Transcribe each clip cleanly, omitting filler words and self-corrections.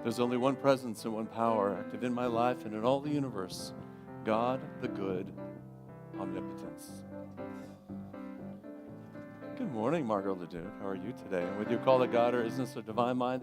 There's only one presence and one power active in my life and in all the universe. God, the good, omnipotence. Good morning, Margot Leduc. How are you today? And would you call it God, or is this a divine mind?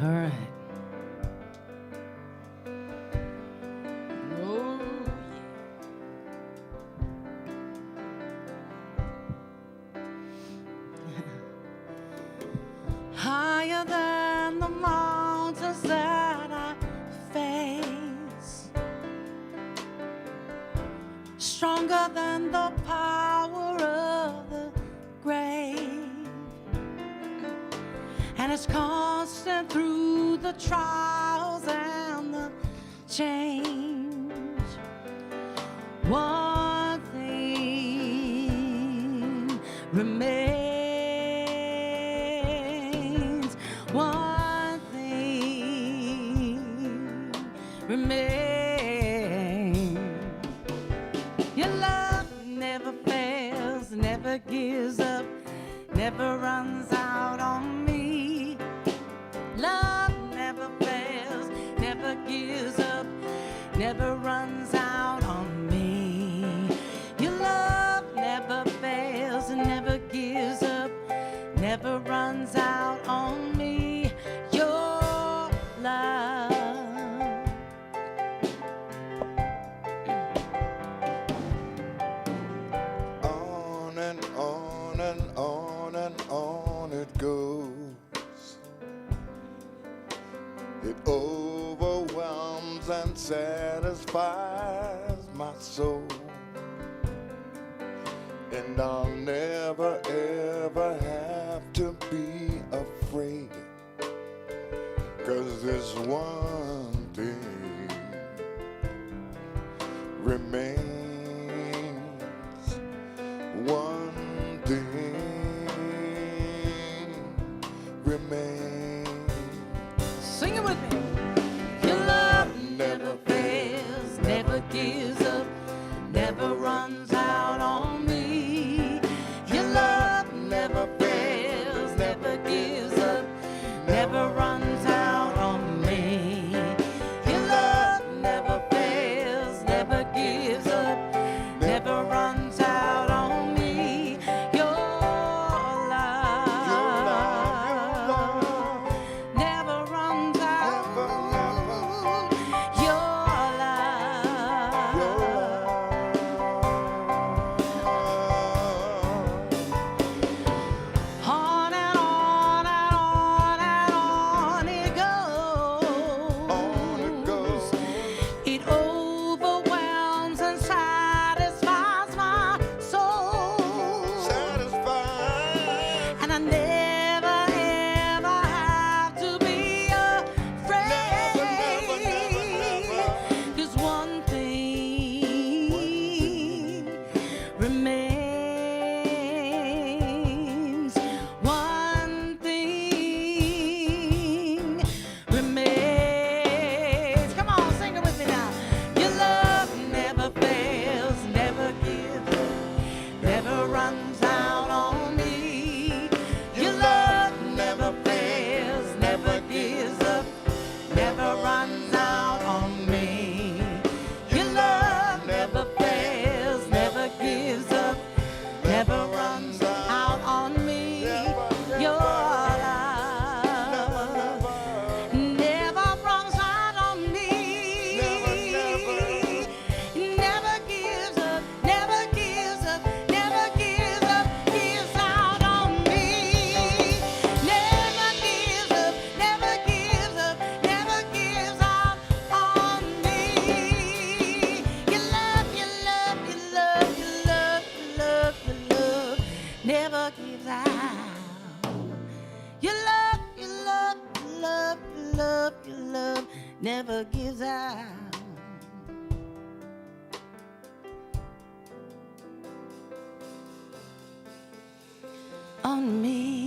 All right. Oh, yeah. Higher than the mountains that I face, stronger than the power of the grave, and it's constant through the trials and the change. One thing remains. One thing remains. Your love never fails, never gives up, never runs out on me. Love never fails, never gives up, never runs out on me. Your love never fails and never gives up, never runs out on me. Your love. On and on and on and on it goes. It overwhelms and satisfies my soul. And I'll never ever have to be afraid, 'cause there's one thing remains. One thing remains. Sing it with me. Your love never fails, never gives up, never runs out on me. Your love never fails, never gives up, never runs out on me. Your love never fails, never gives up, your love never gives out on me.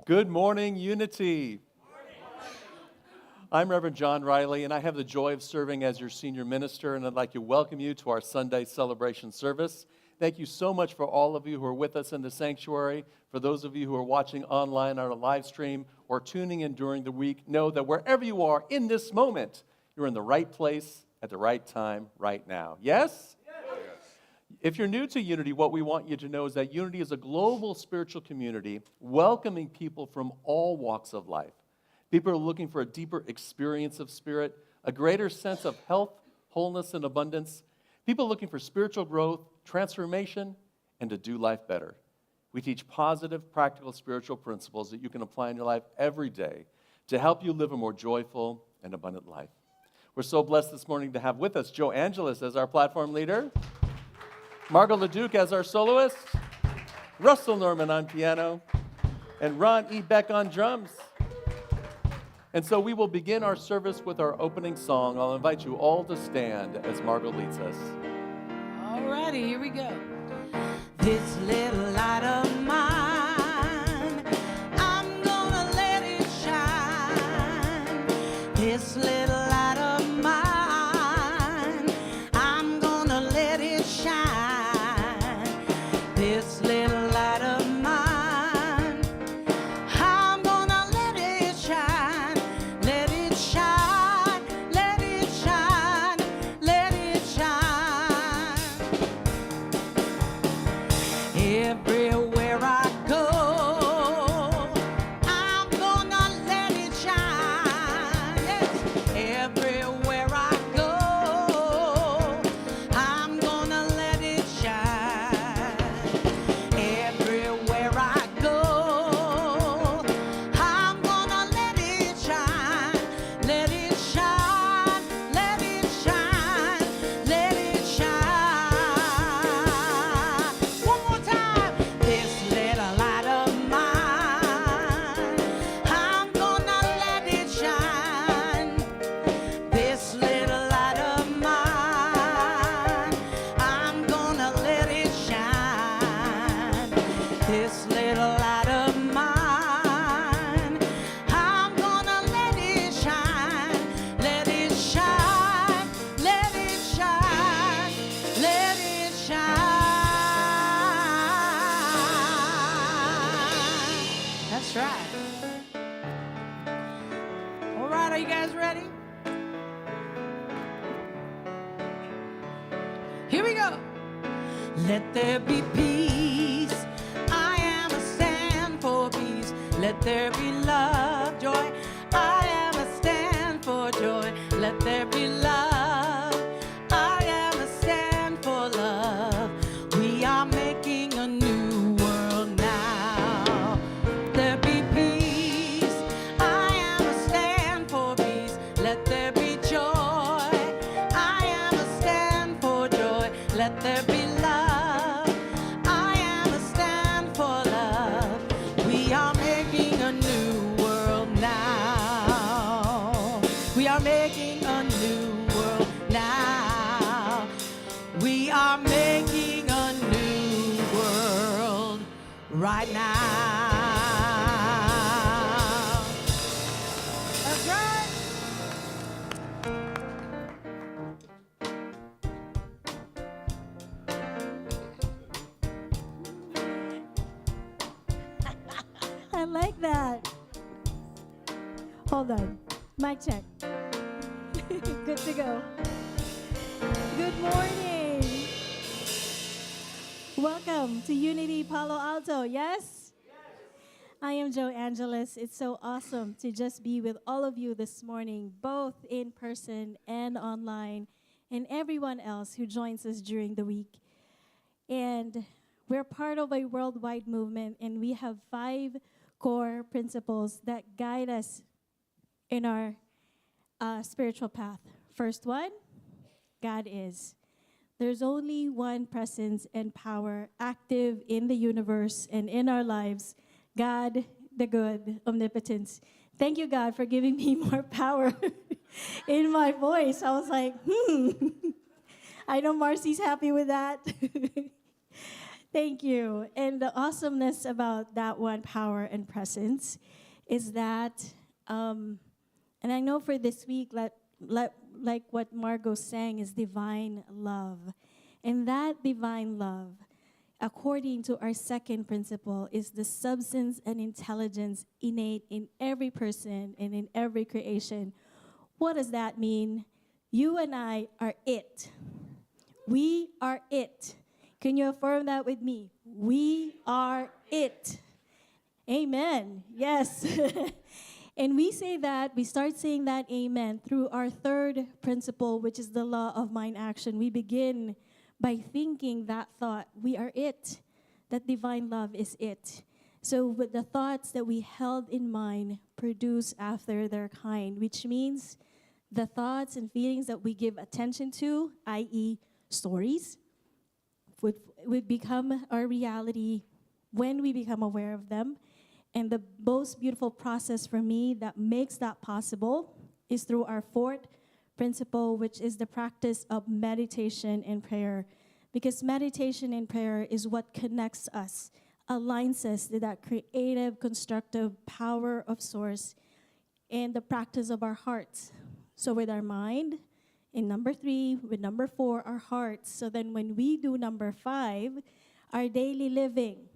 Good morning, Unity. I'm Reverend John Riley, and I have the joy of serving as your senior minister, and I'd like to welcome you to our Sunday celebration service. Thank you so much for all of you who are with us in the sanctuary. For those of you who are watching online on a live stream or tuning in during the week, know that wherever you are in this moment, you're in the right place at the right time right now. Yes? If you're new to Unity, what we want you to know is that Unity is a global spiritual community welcoming people from all walks of life. People are looking for a deeper experience of spirit, a greater sense of health, wholeness, and abundance. People looking for spiritual growth, transformation, and to do life better. We teach positive, practical spiritual principles that you can apply in your life every day to help you live a more joyful and abundant life. We're so blessed this morning to have with us Joe Angeles as our platform leader, Margot LeDuc as our soloist, Russell Norman on piano, and Ron E. Beck on drums. And so we will begin our service with our opening song. I'll invite you all to stand as Margot leads us. All righty, here we go. This little light of mine, I'm gonna let it shine. This little light of mine, I'm gonna let it shine. This little light of mine, I'm gonna let it shine. Let it shine, let it shine, let it shine. Everywhere I go, I'm gonna let it shine. Yes. Everywhere I go, I'm gonna let it shine. Everywhere I go, I'm gonna let it shine. Let it shine, let it shine, let it shine. One more time. This little light of mine, I'm gonna let it shine. This little light of mine, I'm gonna let it shine. This little light of mine, I'm gonna let it shine. Let it shine, let it shine, let it shine. That's right. All right, are you guys ready? Here we go. Let there be peace. I am a stand for peace. Let there be love, joy. I am a stand for joy. Let there be love. I am a stand for love. We are making a new world now. There be peace. I am a stand for peace. Let there be joy. I am a stand for joy. Let there be love. I am a stand for love. We are making a new world now. We are making a new world now. We are making a new world right now. That's right. I like that. Hold on. Mic check. Good to go. Good morning. Welcome to Unity Palo Alto. Yes? I am Joe Angeles. It's so awesome to just be with all of you this morning, both in person and online, and everyone else who joins us during the week. And we're part of a worldwide movement, and we have 5 core principles that guide us in our spiritual path. First one, God is. there's only one presence and power active in the universe and in our lives, God, the good, omnipotent. Thank you, God, for giving me more power in my voice. I was like, I know Marcy's happy with that. Thank you. And the awesomeness about that one power and presence is that, and I know for this week, like what Margot sang, is divine love. And that divine love, according to our second principle, is the substance and intelligence innate in every person and in every creation. What does that mean? You and I are it. We are it. Can you affirm that with me? We are it. Amen. Yes. And we start saying that amen through our third principle, which is the law of mind action. We begin by thinking that thought, we are it. That divine love is it. So with the thoughts that we held in mind produce after their kind, which means the thoughts and feelings that we give attention to, i.e. stories, would become our reality when we become aware of them. And the most beautiful process for me that makes that possible is through our fourth principle, which is the practice of meditation and prayer. Because meditation and prayer is what connects us, aligns us to that creative, constructive power of Source and the practice of our hearts. So with our mind, in number 3, with number 4, our hearts. So then when we do number 5, our daily living,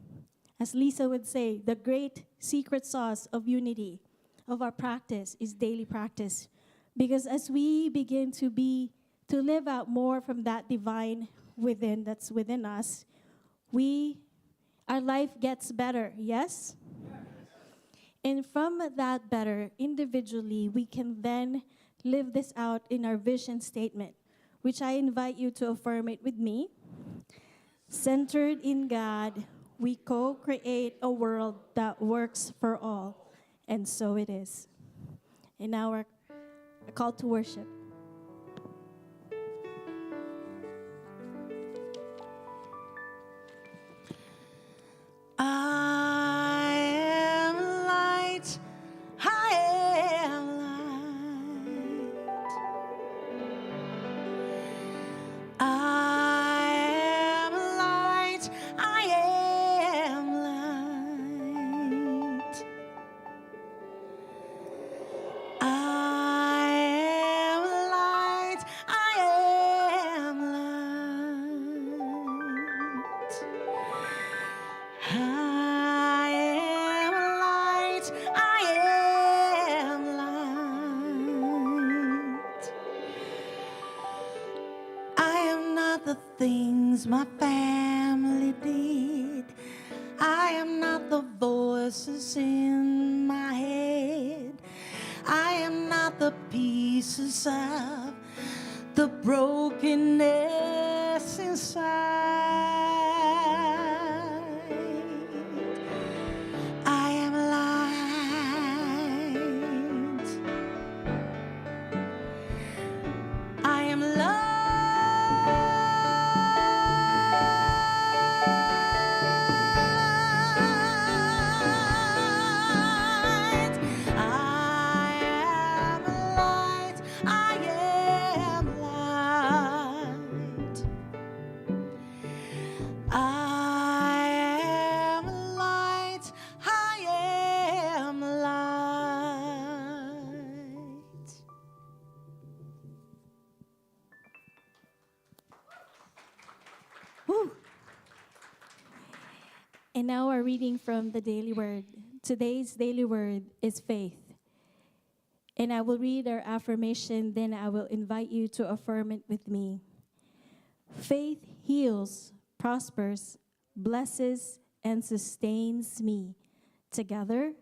as Lisa would say, the great secret sauce of unity of our practice is daily practice. Because as we begin to live out more from that divine that's within us, our life gets better, yes? And from that better, individually, we can then live this out in our vision statement, which I invite you to affirm it with me. Centered in God, we co-create a world that works for all. And so it is. And now our call to worship. I am light. I am light. I am light. I am light. I am light. I am light. I am light. I am light. I am not the things my family did. I am not the voices in my head. I am not the pieces of the brokenness inside. I am light. I am light. I am light. I am light. I am light. I am light. Whew. And now our reading from the daily word. Today's daily word is faith. And I will read our affirmation, then I will invite you to affirm it with me. Faith heals, prospers, blesses, and sustains me. Together,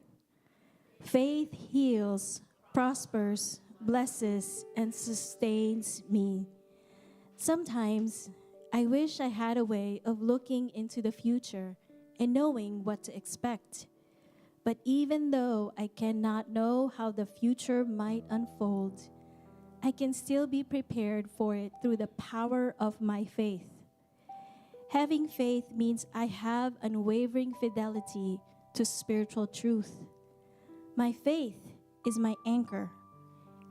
faith heals, prospers, blesses, and sustains me. Sometimes I wish I had a way of looking into the future and knowing what to expect. But even though I cannot know how the future might unfold, I can still be prepared for it through the power of my faith. Having faith means I have unwavering fidelity to spiritual truth. My faith is my anchor,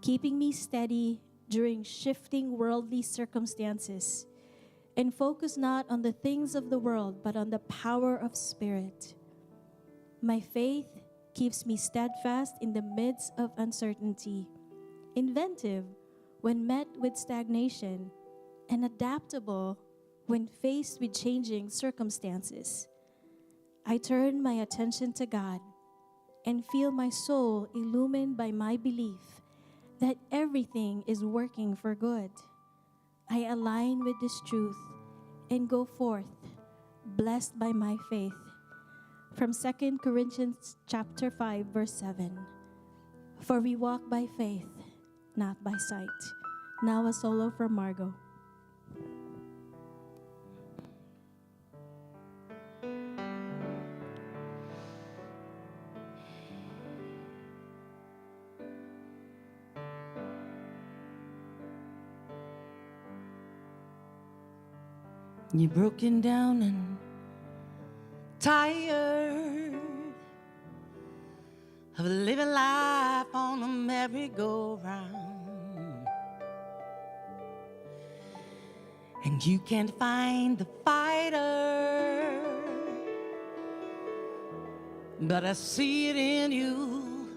keeping me steady during shifting worldly circumstances, and focus not on the things of the world, but on the power of Spirit. My faith keeps me steadfast in the midst of uncertainty, inventive when met with stagnation, and adaptable when faced with changing circumstances. I turn my attention to God and feel my soul illumined by my belief that everything is working for good. I align with this truth and go forth, blessed by my faith. From 2 Corinthians chapter 5, verse 7. For we walk by faith, not by sight. Now a solo from Margot. You're broken down and tired of living life on a merry-go-round, and you can't find the fighter, but I see it in you,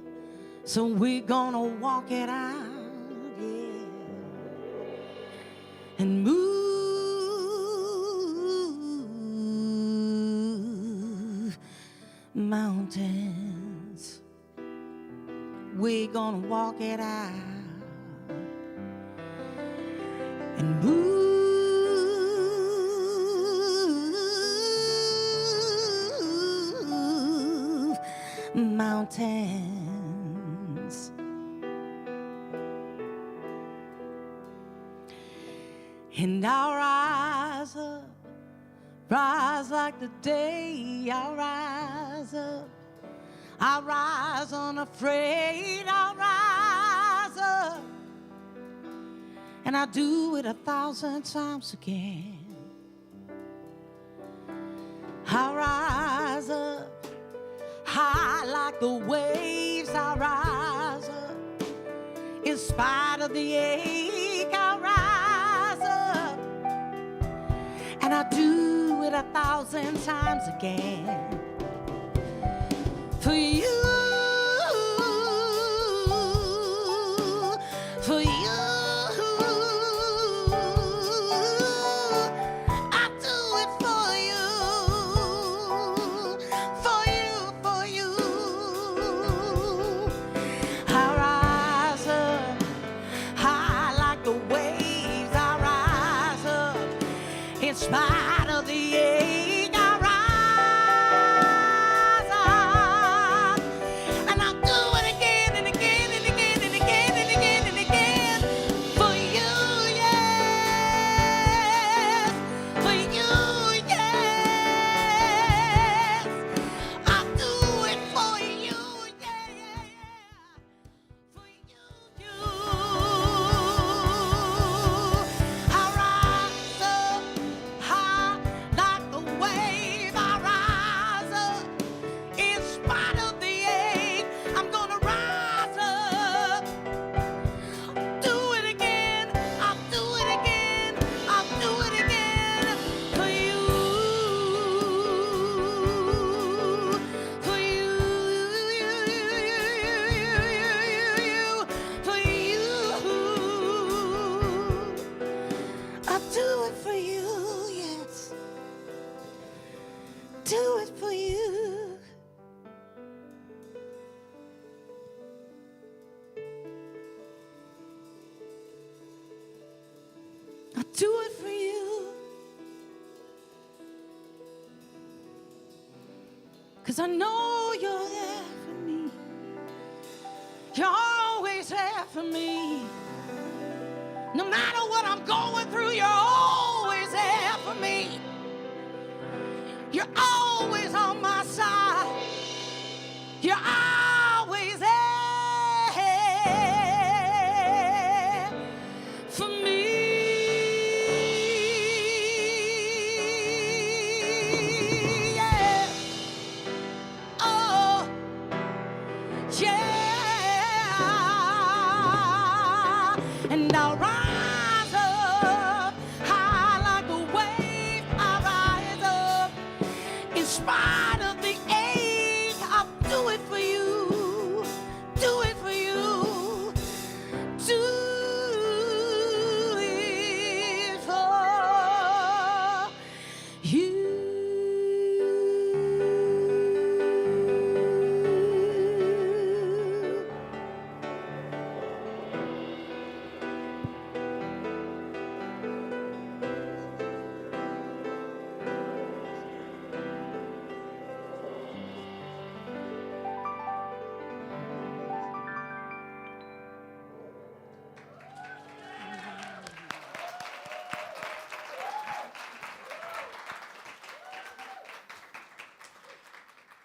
so we're gonna walk it out, yeah, and move mountains. We're gonna walk it out and move mountains. And I'll rise up, rise like the day. I'll rise up, I'll rise unafraid. I'll rise up, and I'll do it 1,000 times again. I'll rise up, high like the waves. I'll rise up, in spite of the ache. I'll rise up, and I'll do it 1,000 times again. For you, for you, I do it for you, for you, for you. I rise up, high like the waves. I rise up, in spite of the ache. Do it for you, 'cause I know you're there for me. You're always there for me. No matter what I'm going through, you're always there for me. You're always on my side. You're always there. You.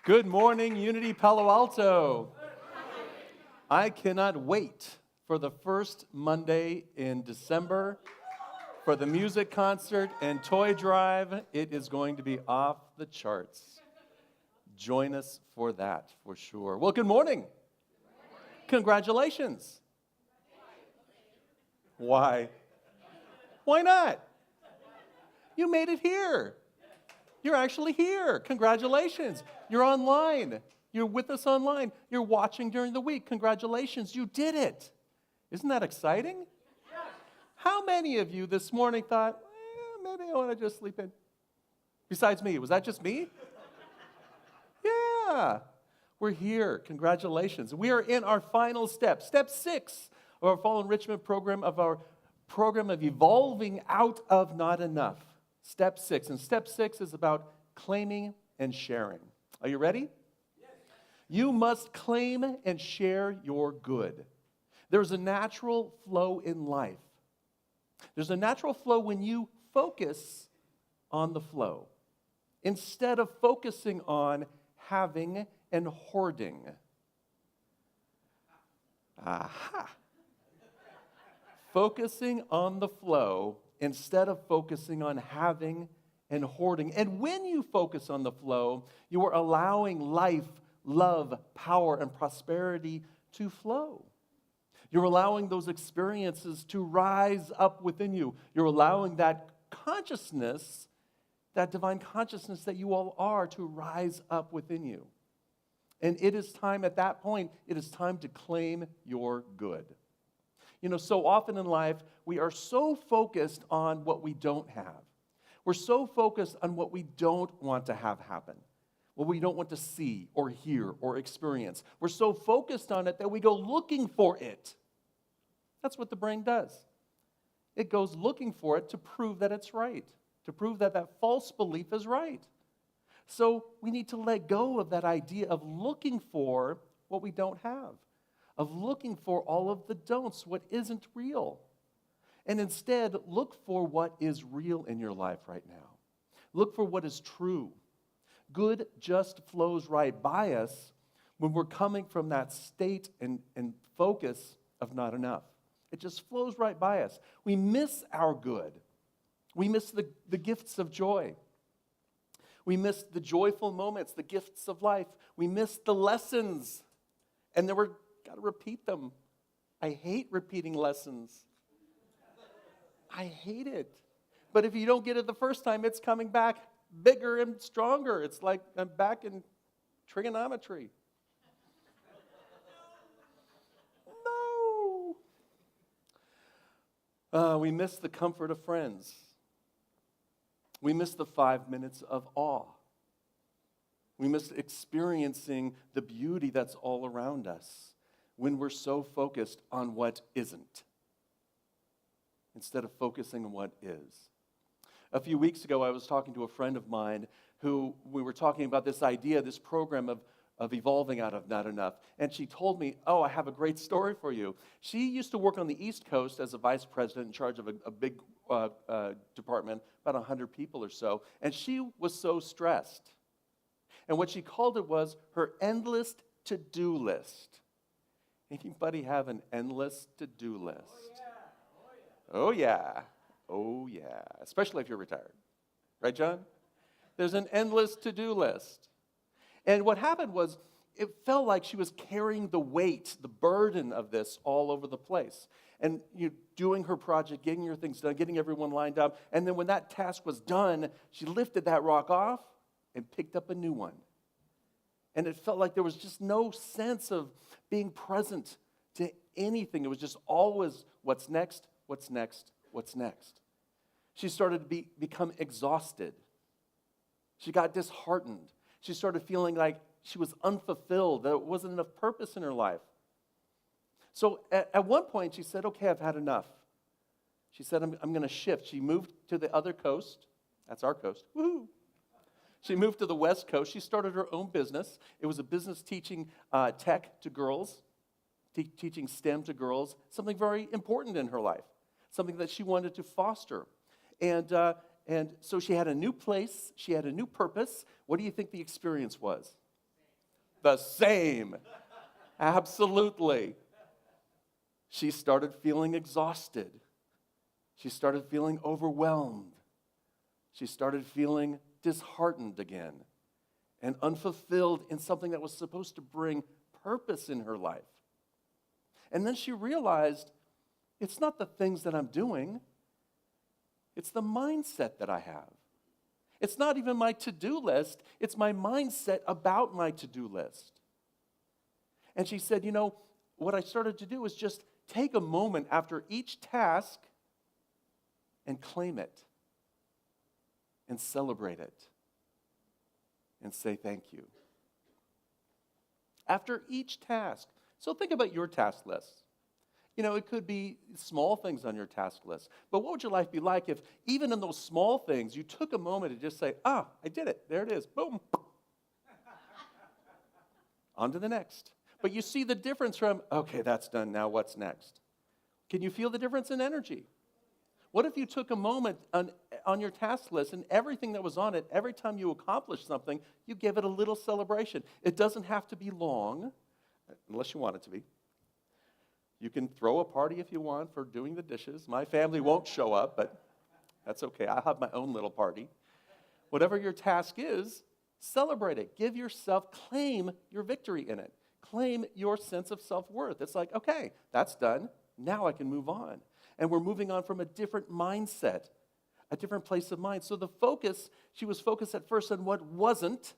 Good morning, Unity Palo Alto. I cannot wait for the first Monday in December for the music concert and toy drive. It is going to be off the charts. Join us for that, for sure. Well, good morning. Congratulations. Why? Why not? You made it here. You're actually here. Congratulations. You're online. You're with us online. You're watching during the week. Congratulations. You did it. Isn't that exciting? How many of you this morning thought, maybe I want to just sleep in? Besides me. Was that just me? Yeah. We're here. Congratulations. We are in our final step, Step 6 of our Fall Enrichment program, of our program of evolving out of not enough. Step 6. And Step 6 is about claiming and sharing. Are you ready? Yes. You must claim and share your good. There's a natural flow in life. There's a natural flow when you focus on the flow instead of focusing on having and hoarding. Aha. Focusing on the flow instead of focusing on having and hoarding. And when you focus on the flow, you are allowing life, love, power, and prosperity to flow. You're allowing those experiences to rise up within you. You're allowing that consciousness, that divine consciousness that you all are, to rise up within you. And it is time, at that point, it is time to claim your good. You know, so often in life, we are so focused on what we don't have. We're so focused on what we don't want to have happen, what we don't want to see or hear or experience. We're so focused on it that we go looking for it. That's what the brain does. It goes looking for it to prove that it's right, to prove that that false belief is right. So we need to let go of that idea of looking for what we don't have, of looking for all of the don'ts, what isn't real. And instead, look for what is real in your life right now. Look for what is true. Good just flows right by us when we're coming from that state and focus of not enough. It just flows right by us. We miss our good. We miss the gifts of joy. We miss the joyful moments, the gifts of life. We miss the lessons. And then we're got to repeat them. I hate repeating lessons. I hate it. But if you don't get it the first time, it's coming back bigger and stronger. It's like I'm back in trigonometry. No. We miss the comfort of friends. We miss the 5 minutes of awe. We miss experiencing the beauty that's all around us when we're so focused on what isn't, instead of focusing on what is. A few weeks ago, I was talking to a friend of mine who we were talking about this idea, this program of evolving out of not enough. And she told me, oh, I have a great story for you. She used to work on the East Coast as a vice president in charge of a big department, about 100 people or so. And she was so stressed. And what she called it was her endless to-do list. Anybody have an endless to-do list? Oh, yeah. Oh, yeah. Especially if you're retired. Right, John? There's an endless to-do list. And what happened was, it felt like she was carrying the weight, the burden of this all over the place. And doing her project, getting her things done, getting everyone lined up. And then when that task was done, she lifted that rock off and picked up a new one. And it felt like there was just no sense of being present to anything. It was just always what's next, what's next, what's next. She started to become exhausted. She got disheartened. She started feeling like she was unfulfilled, that there wasn't enough purpose in her life. So at one point, she said, okay, I've had enough. She said, I'm going to shift. She moved to the other coast. That's our coast. Woohoo! She moved to the West Coast. She started her own business. It was a business teaching tech to girls, teaching STEM to girls, something very important in her life, something that she wanted to foster. And so she had a new place. She had a new purpose. What do you think the experience was? The same. Absolutely. She started feeling exhausted. She started feeling overwhelmed. She started feeling disheartened again and unfulfilled in something that was supposed to bring purpose in her life. And then she realized it's not the things that I'm doing, it's the mindset that I have. It's not even my to-do list, it's my mindset about my to-do list. And she said, what I started to do is just take a moment after each task and claim it and celebrate it and say thank you. After each task. So think about your task list. It could be small things on your task list. But what would your life be like if even in those small things, you took a moment to just say, I did it. There it is. Boom. On to the next. But you see the difference from, okay, that's done. Now what's next? Can you feel the difference in energy? What if you took a moment on your task list and everything that was on it, every time you accomplished something, you give it a little celebration? It doesn't have to be long, unless you want it to be. You can throw a party if you want for doing the dishes. My family won't show up, but that's okay. I'll have my own little party. Whatever your task is, celebrate it. Claim your victory in it. Claim your sense of self-worth. It's like, okay, that's done. Now I can move on. And we're moving on from a different mindset, a different place of mind. So she was focused at first on what wasn't,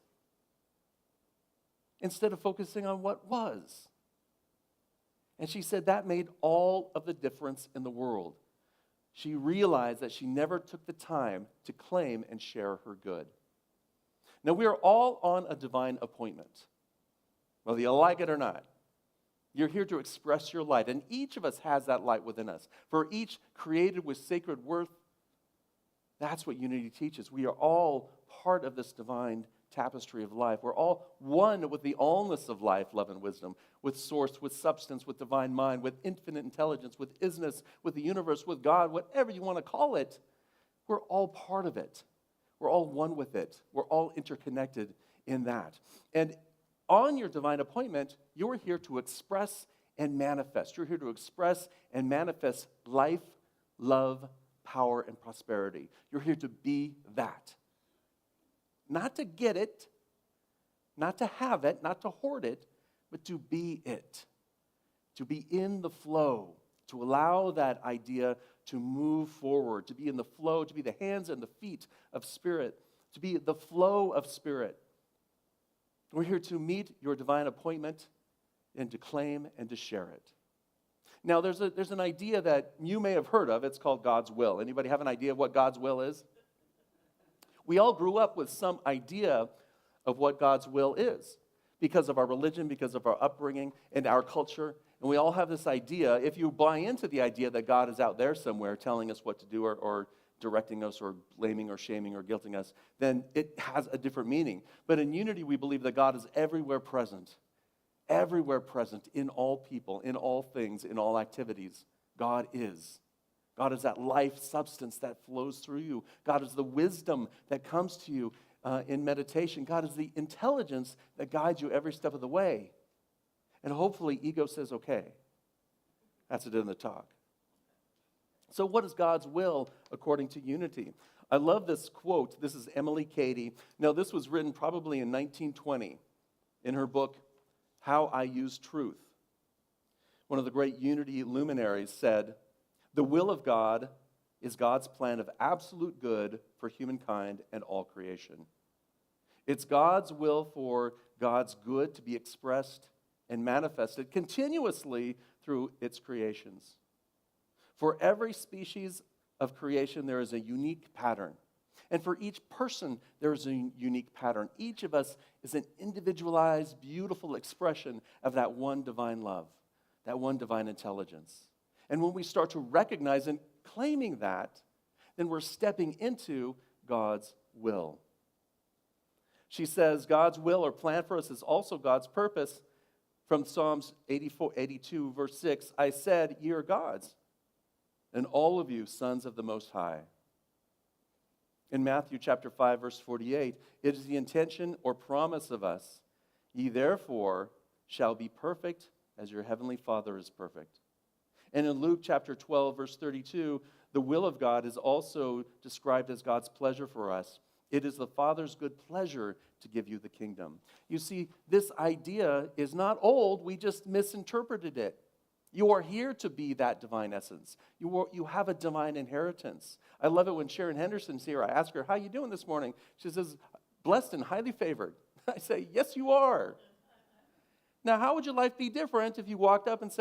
instead of focusing on what was. And she said that made all of the difference in the world. She realized that she never took the time to claim and share her good. Now, we are all on a divine appointment, whether you like it or not. You're here to express your light, and each of us has that light within us. For each created with sacred worth, that's what unity teaches. We are all part of this divine tapestry of life. We're all one with the allness of life, love, and wisdom, with source, with substance, with divine mind, with infinite intelligence, with isness, with the universe, with God, whatever you want to call it. We're all part of it. We're all one with it. We're all interconnected in that. And on your divine appointment, you're here to express and manifest. You're here to express and manifest life, love, power, and prosperity. You're here to be that. Not to get it, not to have it, not to hoard it, but to be it. To be in the flow, to allow that idea to move forward, to be in the flow, to be the hands and the feet of Spirit, to be the flow of Spirit. We're here to meet your divine appointment and to claim and to share it. Now, there's an idea that you may have heard of. It's called God's will. Anybody have an idea of what God's will is? We all grew up with some idea of what God's will is because of our religion, because of our upbringing and our culture. And we all have this idea. If you buy into the idea that God is out there somewhere telling us what to do or directing us or blaming or shaming or guilting us, then it has a different meaning. But in unity, we believe that God is everywhere present in all people, in all things, in all activities. God is. God is that life substance that flows through you. God is the wisdom that comes to you in meditation. God is the intelligence that guides you every step of the way. And hopefully, ego says, okay, that's it in the talk. So what is God's will according to unity? I love this quote. This is Emily Cady. Now, this was written probably in 1920 in her book, How I Use Truth. One of the great unity luminaries said, "The will of God is God's plan of absolute good for humankind and all creation. It's God's will for God's good to be expressed and manifested continuously through its creations. For every species of creation, there is a unique pattern. And for each person, there's a unique pattern. Each of us is an individualized, beautiful expression of that one divine love, that one divine intelligence. And when we start to recognize and claiming that, then we're stepping into God's will. She says God's will or plan for us is also God's purpose. From Psalms 82, verse 6, I said, ye are gods, and all of you sons of the Most High. In Matthew chapter 5, verse 48, it is the intention or promise of us, ye therefore shall be perfect as your heavenly Father is perfect. And in Luke chapter 12, verse 32, the will of God is also described as God's pleasure for us. It is the Father's good pleasure to give you the kingdom. You see, this idea is not old, we just misinterpreted it. You are here to be that divine essence. You have a divine inheritance. I love it when Sharon Henderson's here. I ask her, how you doing this morning? She says, blessed and highly favored. I say, yes, you are. Now, how would your life be different if you walked up and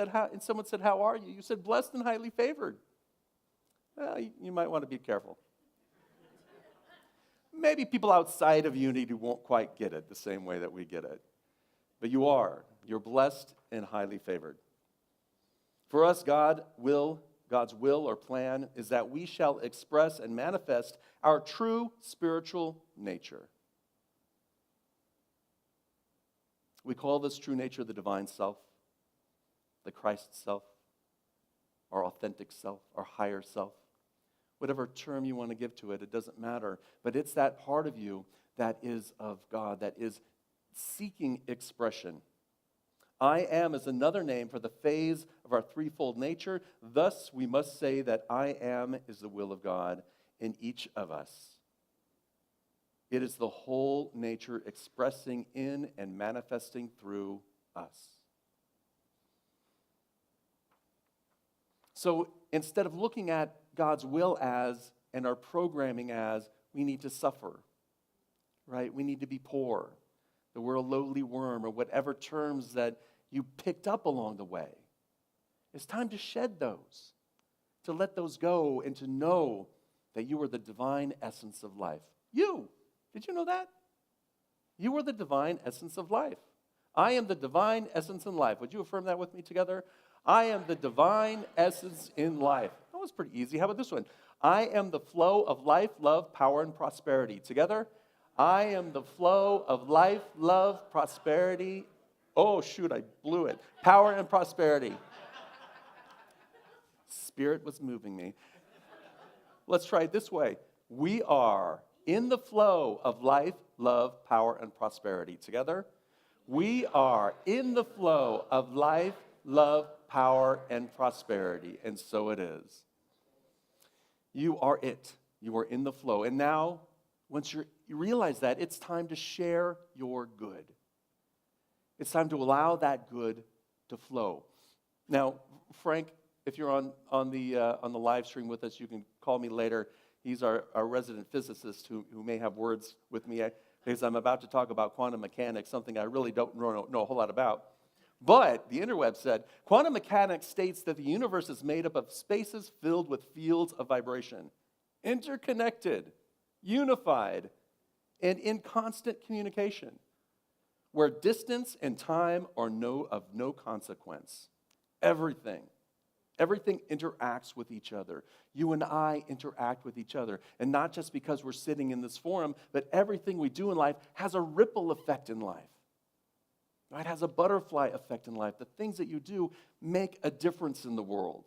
someone said, how are you? You said, blessed and highly favored. Well, you might want to be careful. Maybe people outside of Unity won't quite get it the same way that we get it. But you are. You're blessed and highly favored. For us, God's will or plan is that we shall express and manifest our true spiritual nature. We call this true nature the divine self, the Christ self, our authentic self, our higher self. Whatever term you want to give to it, it doesn't matter. But it's that part of you that is of God, that is seeking expression. I am is another name for the phase of our threefold nature. Thus, we must say that I am is the will of God in each of us. It is the whole nature expressing in and manifesting through us. So instead of looking at God's will as and our programming as we need to suffer, right? We need to be poor. That we're a lowly worm, or whatever terms that you picked up along the way. It's time to shed those, to let those go, and to know that you are the divine essence of life. You! Did you know that? You are the divine essence of life. I am the divine essence in life. Would you affirm that with me together? I am the divine essence in life. That was pretty easy. How about this one? I am the flow of life, love, power, and prosperity. Together? I am the flow of life, love, prosperity. Oh, shoot, I blew it. Power and prosperity. Spirit was moving me. Let's try it this way. We are in the flow of life, love, power, and prosperity. Together? We are in the flow of life, love, power, and prosperity. And so it is. You are it. You are in the flow. And now, once you realize that, it's time to share your good. It's time to allow that good to flow. Now, Frank, if you're on the live stream with us, you can call me later. He's our resident physicist who may have words with me because I'm about to talk about quantum mechanics, something I really don't know a whole lot about. But the interweb said, quantum mechanics states that the universe is made up of spaces filled with fields of vibration, interconnected, unified, and in constant communication, where distance and time are of no consequence. Everything interacts with each other. You and I interact with each other. And not just because we're sitting in this forum, but everything we do in life has a ripple effect in life. Right? It has a butterfly effect in life. The things that you do make a difference in the world.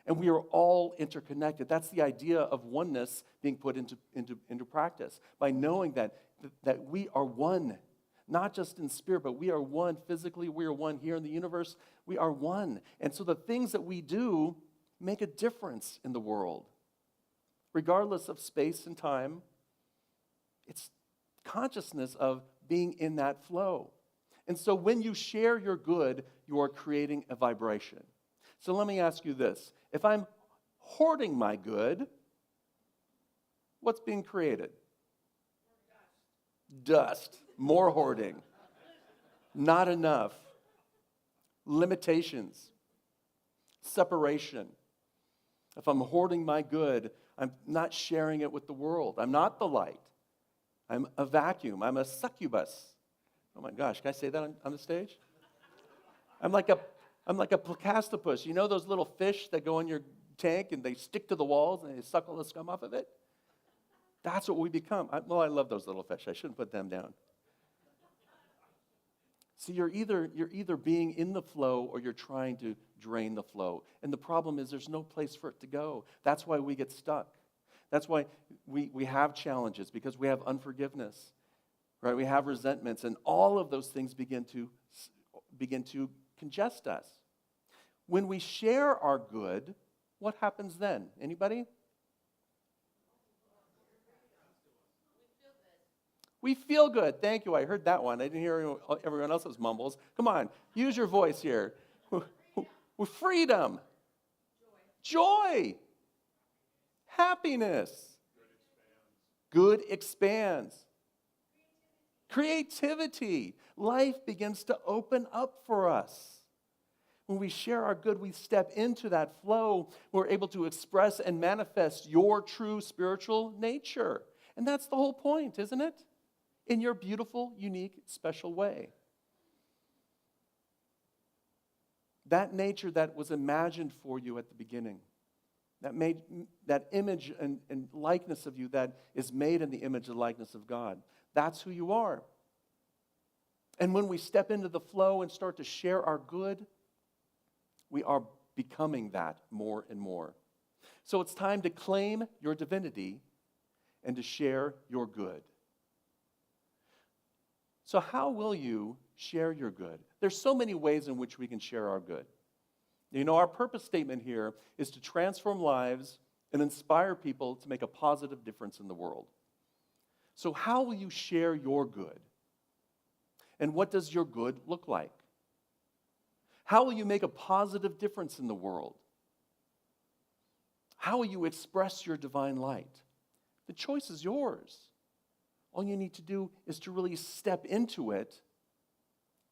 And we are all interconnected. That's the idea of oneness being put into practice. By knowing that we are one, not just in spirit, but we are one physically. We are one here in the universe. We are one. And so the things that we do make a difference in the world. Regardless of space and time, it's consciousness of being in that flow. And so when you share your good, you are creating a vibration. So let me ask you this. If I'm hoarding my good, what's being created? Dust. More hoarding. Not enough. Limitations. Separation. If I'm hoarding my good, I'm not sharing it with the world. I'm not the light. I'm a vacuum. I'm a succubus. Oh my gosh, can I say that on the stage? I'm like a placastopus. You know those little fish that go in your tank and they stick to the walls and they suck all the scum off of it? That's what we become. I love those little fish. I shouldn't put them down. See, you're either being in the flow or you're trying to drain the flow. And the problem is there's no place for it to go. That's why we get stuck. That's why we have challenges, because we have unforgiveness, right? We have resentments, and all of those things begin to congest us. When we share our good, what happens then? Anybody? We feel good. Thank you. I heard that one. I didn't hear everyone else's mumbles. Come on, use your voice here. With freedom. Joy. Happiness. Good expands. Creativity. Life begins to open up for us. When we share our good, we step into that flow. We're able to express and manifest your true spiritual nature. And that's the whole point, isn't it? In your beautiful, unique, special way. That nature that was imagined for you at the beginning, that image and likeness of you that is made in the image and likeness of God, that's who you are. And when we step into the flow and start to share our good, we are becoming that more and more. So it's time to claim your divinity and to share your good. So how will you share your good? There's so many ways in which we can share our good. You know, our purpose statement here is to transform lives and inspire people to make a positive difference in the world. So how will you share your good? And what does your good look like? How will you make a positive difference in the world? How will you express your divine light? The choice is yours. All you need to do is to really step into it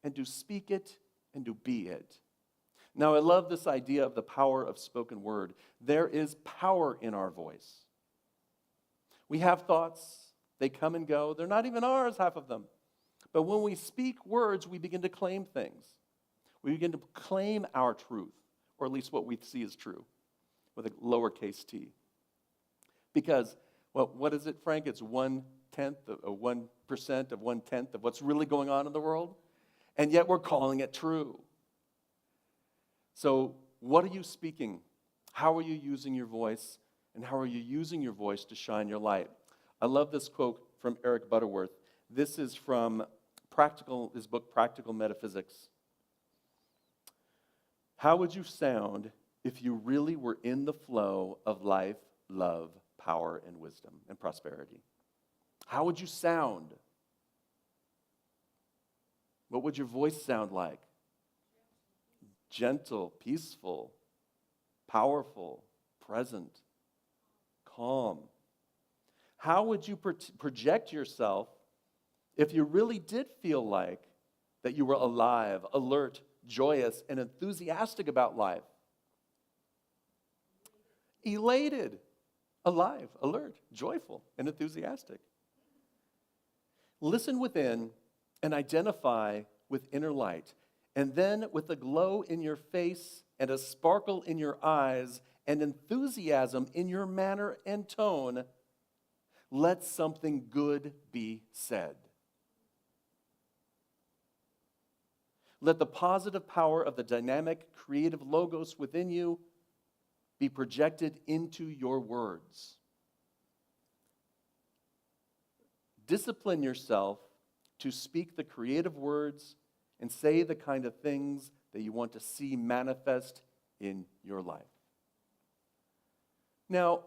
and to speak it and to be it. Now, I love this idea of the power of spoken word. There is power in our voice. We have thoughts. They come and go. They're not even ours, half of them. But when we speak words, we begin to claim things. We begin to claim our truth, or at least what we see as true, with a lowercase t. Because, well, what is it, Frank? It's 1/10 of 1% of 1/10 of what's really going on in the world, and yet we're calling it true. So what are you speaking? How are you using your voice? And how are you using your voice to shine your light? I love this quote from Eric Butterworth. This is from his book, Practical Metaphysics. How would you sound if you really were in the flow of life, love, power, and wisdom, and prosperity? How would you sound? What would your voice sound like? Gentle, peaceful, powerful, present, calm. How would you project yourself if you really did feel like that you were alive, alert, joyous, and enthusiastic about life? Elated, alive, alert, joyful, and enthusiastic. Listen within and identify with inner light. And then with a glow in your face and a sparkle in your eyes and enthusiasm in your manner and tone, let something good be said. Let the positive power of the dynamic, creative logos within you be projected into your words. Discipline yourself to speak the creative words and say the kind of things that you want to see manifest in your life. Now,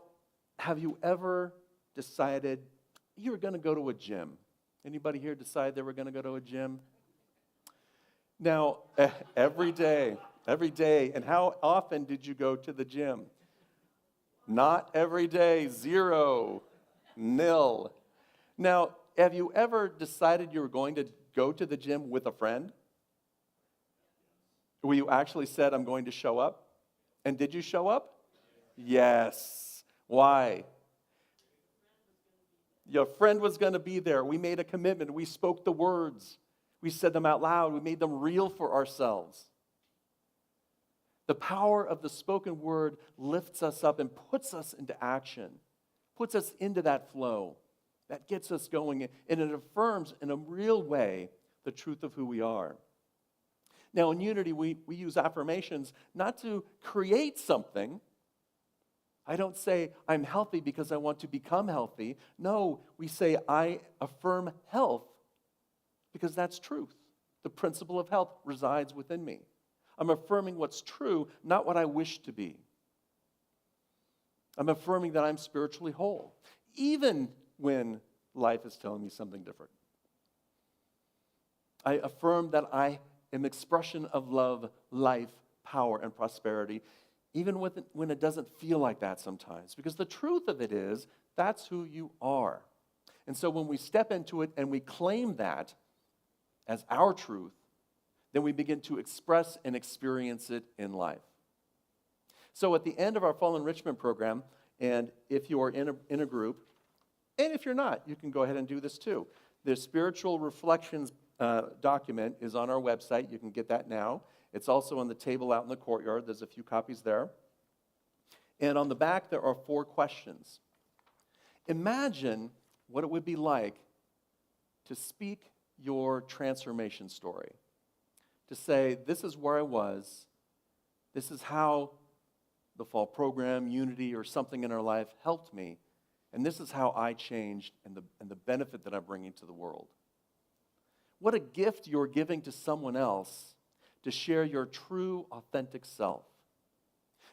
have you ever decided you were going to go to a gym? Anybody here decide they were going to go to a gym? Now, every day. And how often did you go to the gym? Not every day. 0, 0. Now, have you ever decided you were going to go to the gym with a friend? Where you actually said, I'm going to show up? And did you show up? Yes. Why? Your friend was going to be there. We made a commitment. We spoke the words. We said them out loud. We made them real for ourselves. The power of the spoken word lifts us up and puts us into action, puts us into that flow that gets us going, and it affirms in a real way the truth of who we are. Now, in Unity, we use affirmations not to create something. I don't say, I'm healthy because I want to become healthy. No, we say, I affirm health because that's truth. The principle of health resides within me. I'm affirming what's true, not what I wish to be. I'm affirming that I'm spiritually whole, even when life is telling me something different. I affirm that I am expression of love, life, power, and prosperity, even when it doesn't feel like that sometimes. Because the truth of it is, that's who you are. And so when we step into it and we claim that as our truth, then we begin to express and experience it in life. So at the end of our Fall Enrichment program, and if you are in a group, and if you're not, you can go ahead and do this too. The Spiritual Reflections document is on our website. You can get that now. It's also on the table out in the courtyard. There's a few copies there. And on the back, there are 4 questions. Imagine what it would be like to speak your transformation story. To say, this is where I was, this is how the fall program, Unity, or something in our life helped me, and this is how I changed and the benefit that I'm bringing to the world. What a gift you're giving to someone else to share your true, authentic self.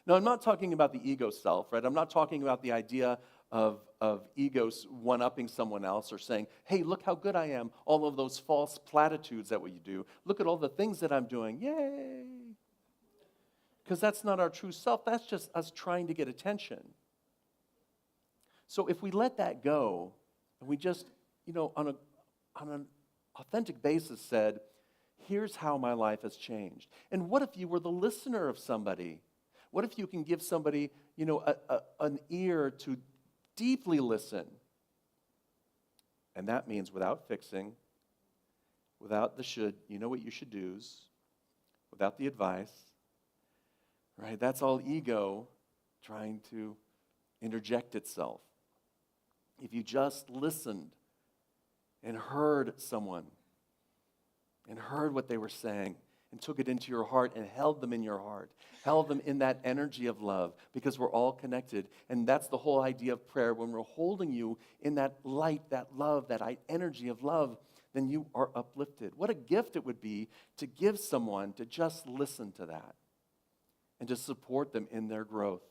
Now, I'm not talking about the ego self, right? I'm not talking about the idea of egos one-upping someone else or saying, hey, look how good I am, all of those false platitudes that we do. Look at all the things that I'm doing. Yay! Because that's not our true self. That's just us trying to get attention. So if we let that go, and we just, on an authentic basis said, here's how my life has changed. And what if you were the listener of somebody? What if you can give somebody, an ear to deeply listen? And that means without fixing, without the should, what you should do's, without the advice, right? That's all ego trying to interject itself. If you just listened and heard someone and heard what they were saying and took it into your heart and held them in your heart, held them in that energy of love, because we're all connected. And that's the whole idea of prayer. When we're holding you in that light, that love, that energy of love, then you are uplifted. What a gift it would be to give someone to just listen to that and to support them in their growth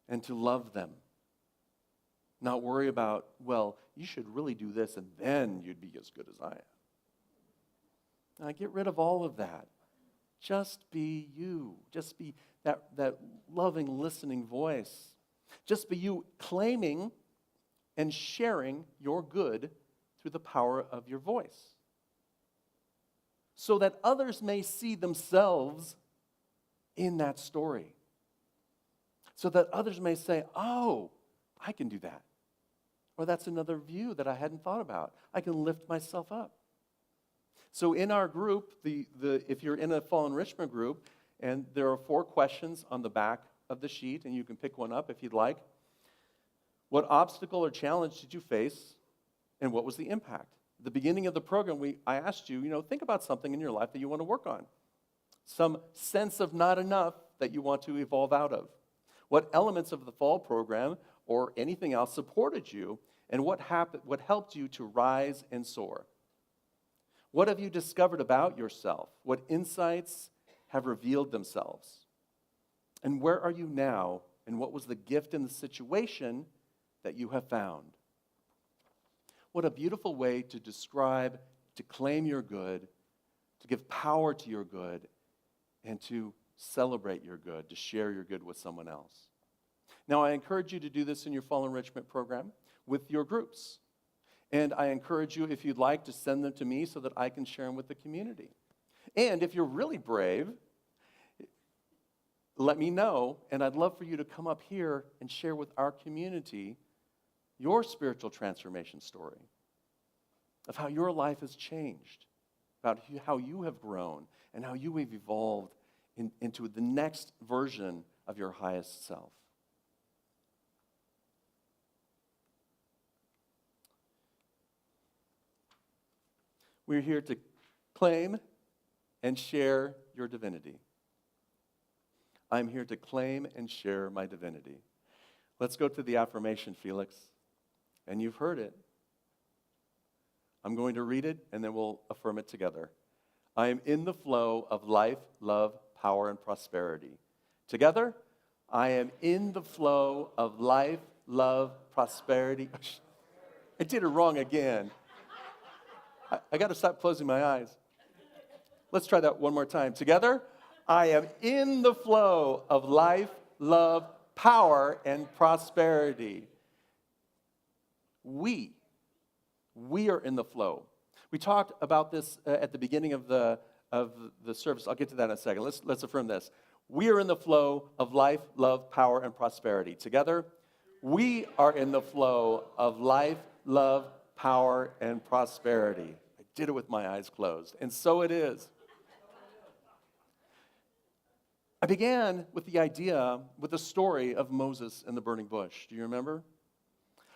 and to love them. Not worry about, well, you should really do this and then you'd be as good as I am. Now, get rid of all of that. Just be you. Just be that loving, listening voice. Just be you, claiming and sharing your good through the power of your voice. So that others may see themselves in that story. So that others may say, oh, I can do that. Or that's another view that I hadn't thought about. I can lift myself up. So in our group, if you're in a Fall Enrichment group, and there are 4 questions on the back of the sheet, and you can pick one up if you'd like. What obstacle or challenge did you face, and what was the impact? At the beginning of the program, I asked you, think about something in your life that you want to work on. Some sense of not enough that you want to evolve out of. What elements of the fall program or anything else supported you, and what helped you to rise and soar? What have you discovered about yourself? What insights have revealed themselves? And where are you now, and what was the gift in the situation that you have found? What a beautiful way to describe, to claim your good, to give power to your good, and to celebrate your good, to share your good with someone else. Now, I encourage you to do this in your Fall Enrichment program with your groups. And I encourage you, if you'd like, to send them to me so that I can share them with the community. And if you're really brave, let me know, and I'd love for you to come up here and share with our community your spiritual transformation story of how your life has changed, about how you have grown, and how you have evolved into the next version of your highest self. We're here to claim and share your divinity. I'm here to claim and share my divinity. Let's go to the affirmation, Felix. And you've heard it. I'm going to read it, and then we'll affirm it together. I am in the flow of life, love, power, and prosperity. Together, I am in the flow of life, love, prosperity. I did it wrong again. I got to stop closing my eyes. Let's try that one more time. Together, I am in the flow of life, love, power, and prosperity. We are in the flow. We talked about this at the beginning of the service. I'll get to that in a second. Let's affirm this. We are in the flow of life, love, power, and prosperity. Together, we are in the flow of life, love, power, and prosperity. I did it with my eyes closed, and so it is. I began with the story of Moses and the burning bush. Do you remember?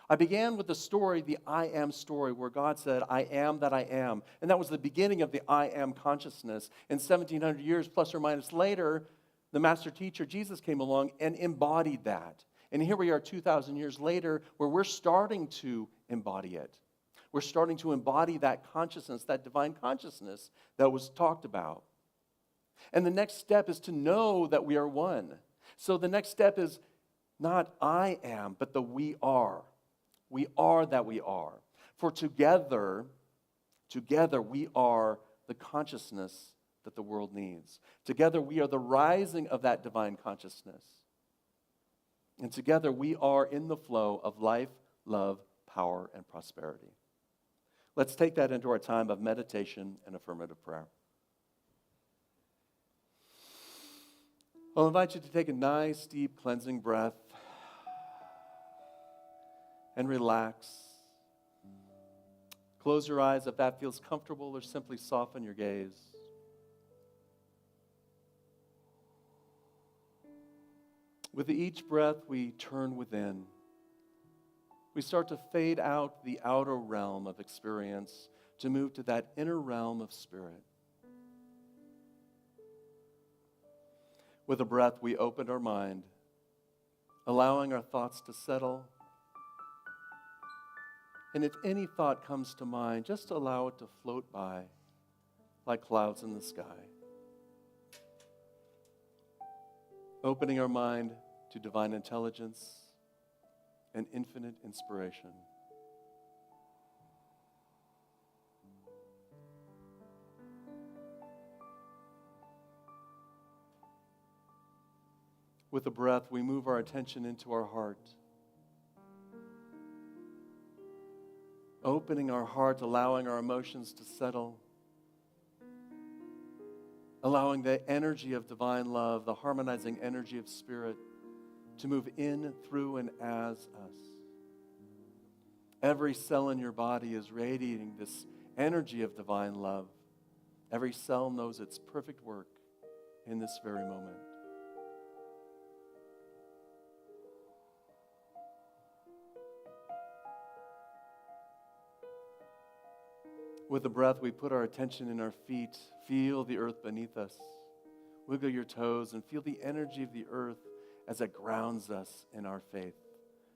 I began with the story, the I am story, where God said, I am that I am. And that was the beginning of the I am consciousness. And 1,700 years plus or minus later, the master teacher, Jesus, came along and embodied that. And here we are 2,000 years later, where we're starting to embody it. We're starting to embody that consciousness, that divine consciousness that was talked about. And the next step is to know that we are one. So the next step is not I am, but the we are. We are that we are. For together we are the consciousness that the world needs. Together we are the rising of that divine consciousness. And together we are in the flow of life, love, power, and prosperity. Let's take that into our time of meditation and affirmative prayer. I'll invite you to take a nice, deep, cleansing breath and relax. Close your eyes if that feels comfortable, or simply soften your gaze. With each breath, we turn within. We start to fade out the outer realm of experience to move to that inner realm of spirit. With a breath, we open our mind, allowing our thoughts to settle. And if any thought comes to mind, just allow it to float by like clouds in the sky. Opening our mind to divine intelligence and infinite inspiration. With a breath, we move our attention into our heart. Opening our heart, allowing our emotions to settle. Allowing the energy of divine love, the harmonizing energy of spirit, to move in, through, and as us. Every cell in your body is radiating this energy of divine love. Every cell knows its perfect work in this very moment. With the breath, we put our attention in our feet. Feel the earth beneath us. Wiggle your toes and feel the energy of the earth as it grounds us in our faith,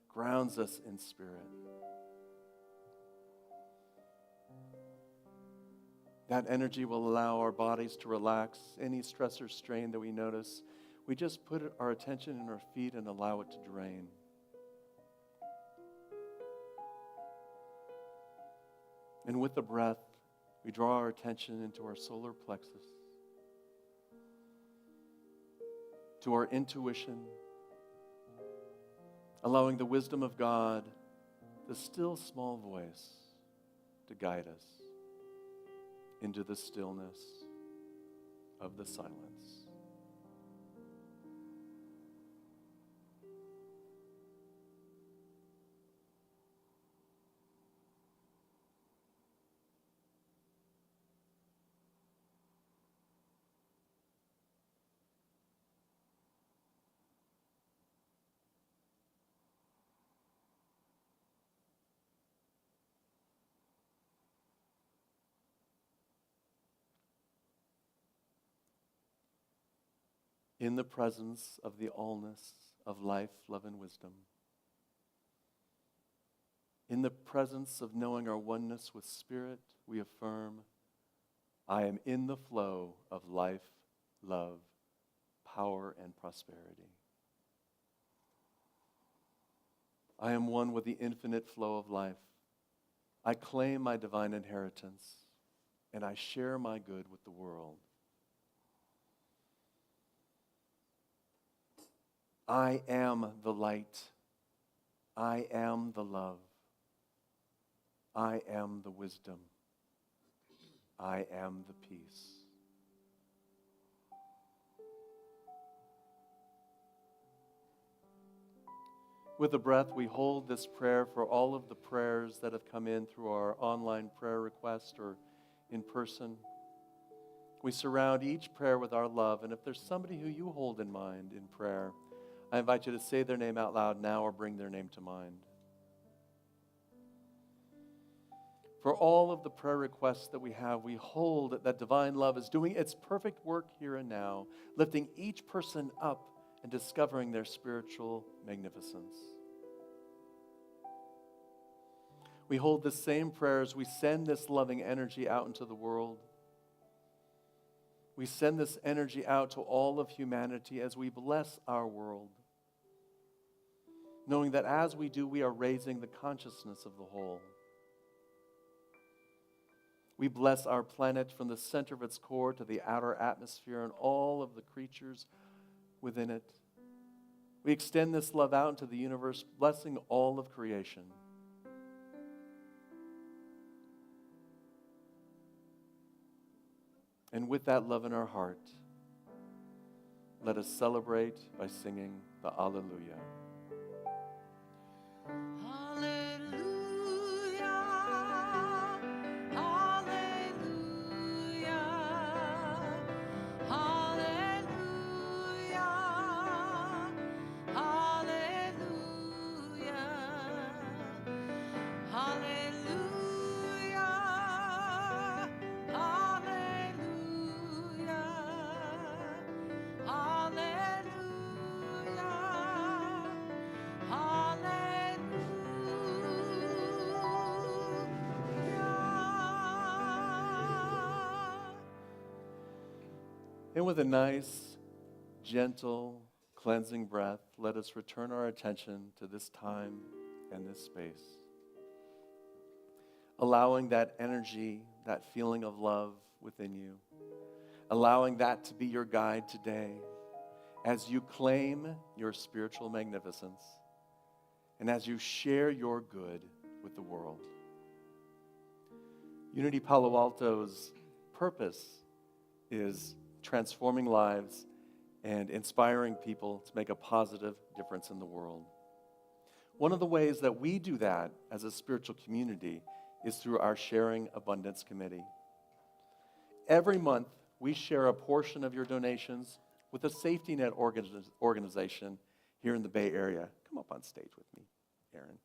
grounds us in spirit. That energy will allow our bodies to relax. Any stress or strain that we notice, we just put our attention in our feet and allow it to drain. And with the breath, we draw our attention into our solar plexus, to our intuition, allowing the wisdom of God, the still small voice, to guide us into the stillness of the silence. in the presence of the allness of life, love, and wisdom, in the presence of knowing our oneness with Spirit, we affirm, I am in the flow of life, love, power, and prosperity. I am one with the infinite flow of life. I claim my divine inheritance, and I share my good with the world. I am the light. I am the love. I am the wisdom. I am the peace. With a breath, we hold this prayer for all of the prayers that have come in through our online prayer request or in person. We surround each prayer with our love, and if there's somebody who you hold in mind in prayer, I invite you to say their name out loud now or bring their name to mind. For all of the prayer requests that we have, we hold that divine love is doing its perfect work here and now, lifting each person up and discovering their spiritual magnificence. We hold the same prayers. We send this loving energy out into the world. We send this energy out to all of humanity as we bless our world, knowing that as we do, we are raising the consciousness of the whole. We bless our planet from the center of its core to the outer atmosphere and all of the creatures within it. We extend this love out into the universe, blessing all of creation. And with that love in our heart, let us celebrate by singing the Alleluia. And with a nice, gentle, cleansing breath, let us return our attention to this time and this space. Allowing that energy, that feeling of love within you, allowing that to be your guide today as you claim your spiritual magnificence and as you share your good with the world. Unity Palo Alto's purpose is transforming lives and inspiring people to make a positive difference in the world. One of the ways that we do that as a spiritual community is through our Sharing Abundance Committee. Every month, we share a portion of your donations with a safety net organization here in the Bay Area. Come up on stage with me, Aaron.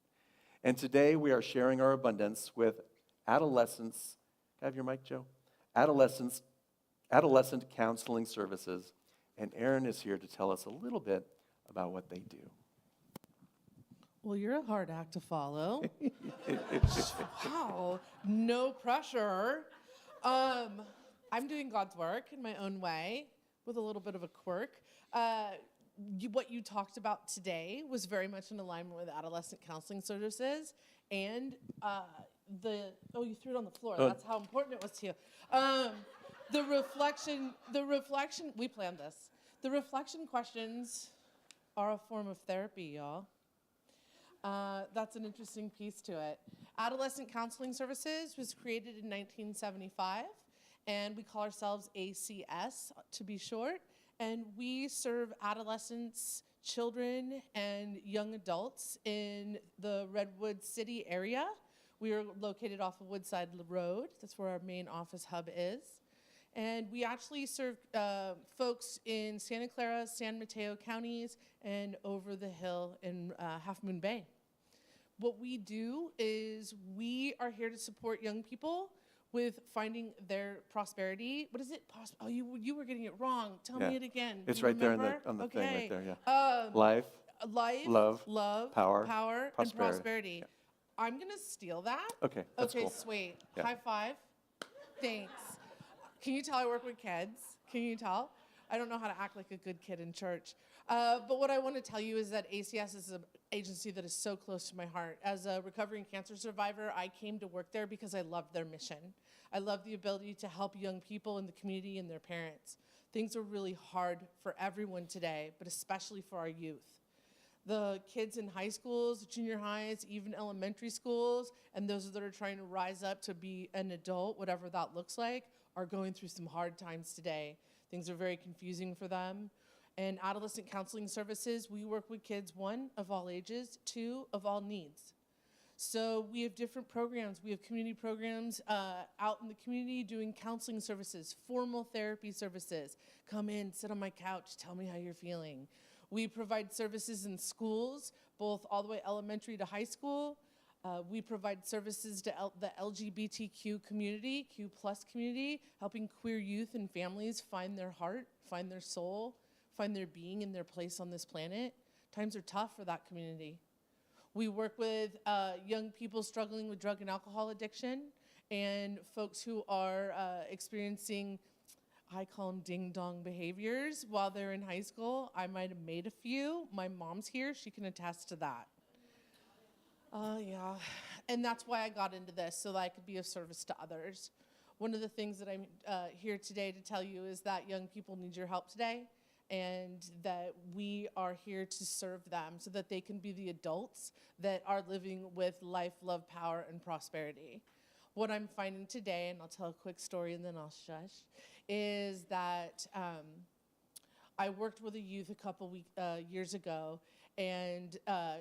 And today, we are sharing our abundance with adolescents. Can I have your mic, Joe? Adolescent counseling services, and Aaron is here to tell us a little bit about what they do. Well, you're a hard act to follow. Wow, no pressure. I'm doing God's work in my own way with a little bit of a quirk. What you talked about today was very much in alignment with adolescent counseling services and you threw it on the floor. That's how important it was to you. The reflection, we planned this. The reflection questions are a form of therapy, y'all. That's an interesting piece to it. Adolescent Counseling Services was created in 1975, and we call ourselves ACS to be short, and we serve adolescents, children, and young adults in the Redwood City area. We are located off of Woodside Road. That's where our main office hub is. And we actually serve folks in Santa Clara, San Mateo counties, and over the hill in Half Moon Bay. What we do is we are here to support young people with finding their prosperity. What is it? Oh, you were getting it wrong. Tell Yeah. me it again. It's You right there remember? on the thing right there, yeah. Um, Life, life, love, power, and prosperity. prosperity. Yeah. I'm gonna steal that. Okay, that's okay, cool. sweet. Yeah. High five. Thanks. Can you tell I work with kids? Can you tell? I don't know how to act like a good kid in church. But what I want to tell you is that ACS is an agency that is so close to my heart. As a recovering cancer survivor, I came to work there because I loved their mission. I love the ability to help young people in the community and their parents. Things are really hard for everyone today, but especially for our youth. The kids in high schools, junior highs, even elementary schools, and those that are trying to rise up to be an adult, whatever that looks like, are going through some hard times today. Things are very confusing for them. And adolescent counseling services, we work with kids, 1, of all ages, 2, of all needs. So we have different programs. We have community programs out in the community doing counseling services, formal therapy services. Come in, sit on my couch, tell me how you're feeling. We provide services in schools, both all the way elementary to high school. We provide services to the LGBTQ community, Q+ community, helping queer youth and families find their heart, find their soul, find their being and their place on this planet. Times are tough for that community. We work with young people struggling with drug and alcohol addiction and folks who are experiencing, I call them ding-dong behaviors while they're in high school. I might have made a few. My mom's here. She can attest to that. Yeah. And that's why I got into this, so that I could be of service to others. One of the things that I'm here today to tell you is that young people need your help today, and that we are here to serve them so that they can be the adults that are living with life, love, power, and prosperity. What I'm finding today, and I'll tell a quick story and then I'll shush, is that I worked with a youth a couple years ago, and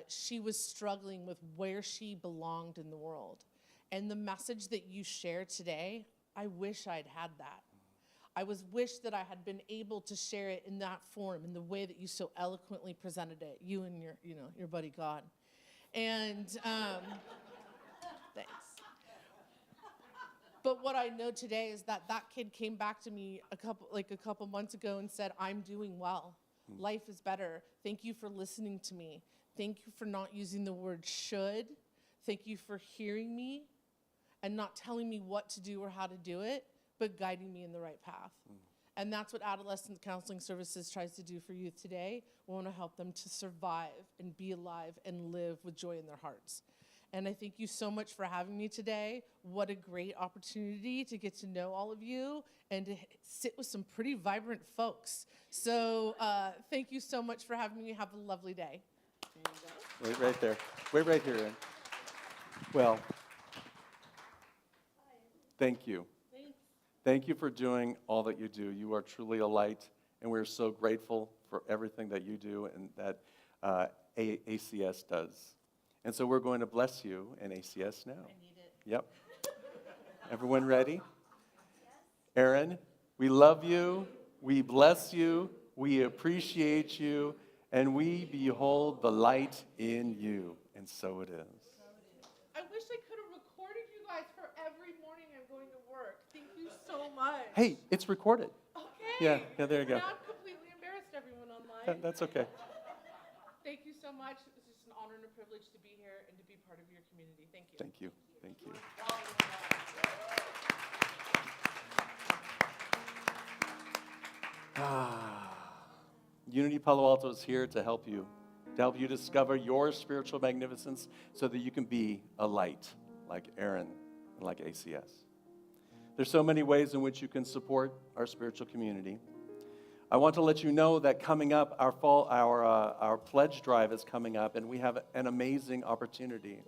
she was struggling with where she belonged in the world. And the message that you share today, I wish I'd had that. I wish that I had been able to share it in that form, in the way that you so eloquently presented it, you and your buddy God. And thanks. But what I know today is that kid came back to me a couple months ago and said, I'm doing well. Life is better. Thank you for listening to me. Thank you for not using the word should. Thank you for hearing me and not telling me what to do or how to do it, but guiding me in the right path. And that's what Adolescent Counseling Services tries to do for youth today. We want to help them to survive and be alive and live with joy in their hearts. And I thank you so much for having me today. What a great opportunity to get to know all of you and to sit with some pretty vibrant folks. So thank you so much for having me. Have a lovely day. Wait right there. Wait right here, Ann. Well, thank you. Thank you for doing all that you do. You are truly a light, and we're so grateful for everything that you do and that ACS does. And so we're going to bless you in ACS now. I need it. Yep. Everyone ready? Aaron, we love you, we bless you, we appreciate you, and we behold the light in you. And so it is. I wish I could have recorded you guys for every morning I'm going to work. Thank you so much. Hey, it's recorded. Okay. Yeah, there you go. Now I've completely embarrassed everyone online. That's okay. Thank you so much. It's just an honor and a privilege to be here and to be part of your community. Thank you. Thank you. Thank you. Unity Palo Alto is here to help you discover your spiritual magnificence so that you can be a light like Aaron and like ACS. There's so many ways in which you can support our spiritual community. I want to let you know that coming up, our pledge drive is coming up, and we have an amazing opportunity.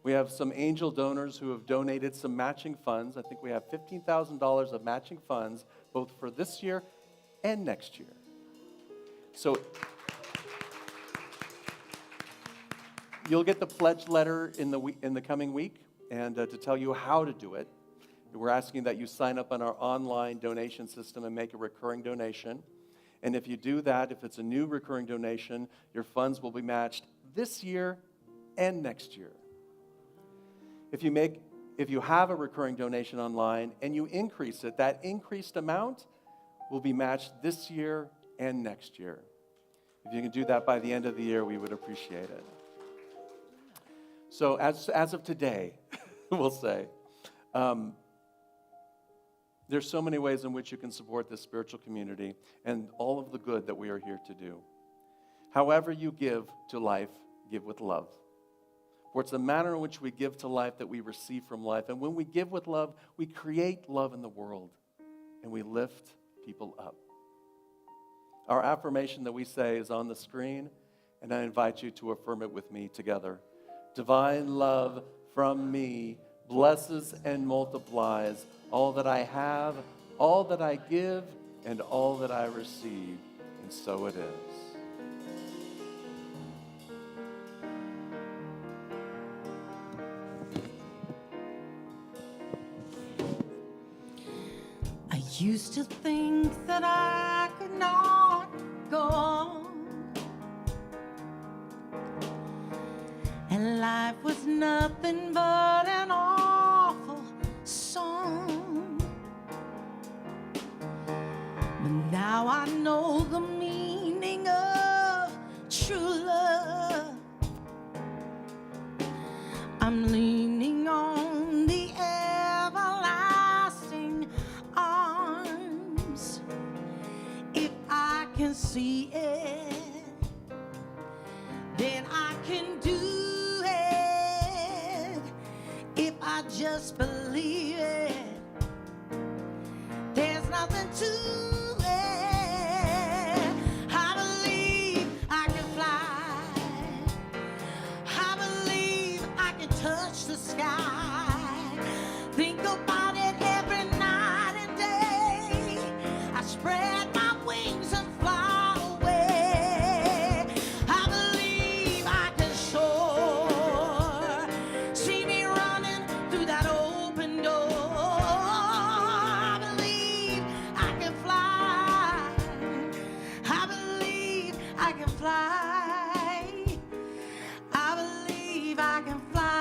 We have some angel donors who have donated some matching funds. I think we have $15,000 of matching funds, both for this year and next year. So you'll get the pledge letter in the coming week, and to tell you how to do it. We're asking that you sign up on our online donation system and make a recurring donation. And if you do that, if it's a new recurring donation, your funds will be matched this year and next year. If if you have a recurring donation online and you increase it, that increased amount will be matched this year and next year. If you can do that by the end of the year, we would appreciate it. So as of today, we'll say, there's so many ways in which you can support this spiritual community and all of the good that we are here to do. However you give to life, give with love. For it's the manner in which we give to life that we receive from life. And when we give with love, we create love in the world and we lift people up. Our affirmation that we say is on the screen, and I invite you to affirm it with me together. Divine love from me blesses and multiplies all that I have, all that I give, and all that I receive. And so it is. I used to think that I could not go on, and life was nothing but an awful song. But now I know the meaning of true love. I'm leaning on the everlasting arms. If I can see it, then I can do it. If I just believe it, there's nothing to it. I believe I can fly. I believe I can touch the sky. Think about it every night and day. I spread my wings and fly away. I believe I can soar. See me running through that open door. I believe I can fly. I believe I can fly. I believe I can fly.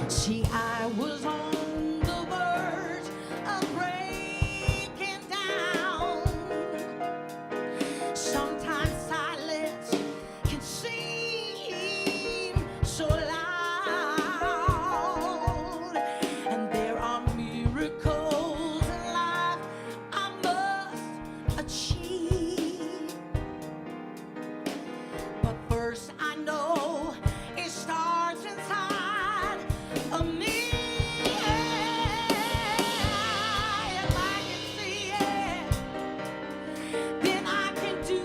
See, I was on the verge of breaking down. Sometimes silence can seem so loud, and there are miracles in life I must achieve. But first I know it starts inside of me. If I can see it, then I can do